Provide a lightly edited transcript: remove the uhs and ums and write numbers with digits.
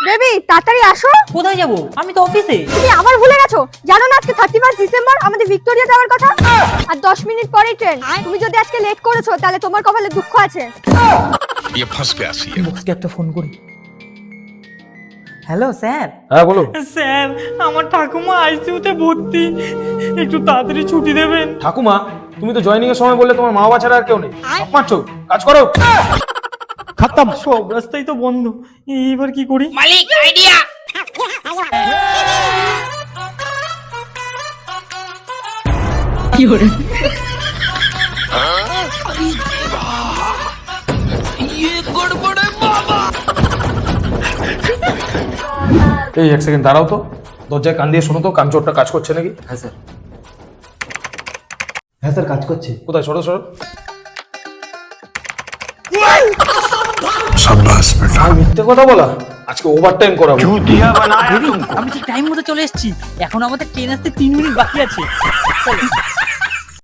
Baby তাড়াতাড়ি আসো। কোথায় যাবো? আমি তো অফিসে। তুমি আবার ভুলে গেছো? জানো না আজকে 31 ডিসেম্বর আমাদের ভিক্টোরিয়া যাওয়ার কথা। আর 10 মিনিট পরেই ট্রেন। তুমি যদি আজকে লেট করেছো তাহলে তোমার কপালে দুঃখ আছে। বসকে একটা ফোন করি। Hello sir. হ্যাঁ বলো। স্যার আমার ঠাকুমা আইসিইউতে ভর্তি, একটু তাড়াতাড়ি ছুটি দেবেন। ঠাকুমা, তুমি তো জয়েনিং এর সময় বললে তোমার মা বাবা ছাড়া আর কেউ নেই। মারছো, কাজ করো। খতম, সব রাস্তাই তো বন্ধ, এইবার কি করি? মালিক আইডিয়া। এই এক সেকেন্ড দাঁড়াও তো, দরজায় কান দিয়ে শোনো তো কান চোরটা কাজ করছে নাকি। হ্যাঁ স্যার, হ্যাঁ স্যার কাজ করছে। কোথায়? সরো সরো। আর মিথ্যে কথা বলা, আজকে ওভারটাইম করাবো। বেবি, আমি ঠিক টাইম মতো চলে এসেছি। এখন আমাদের ট্রেন আসতে 3 মিনিট বাকি আছে। চলো।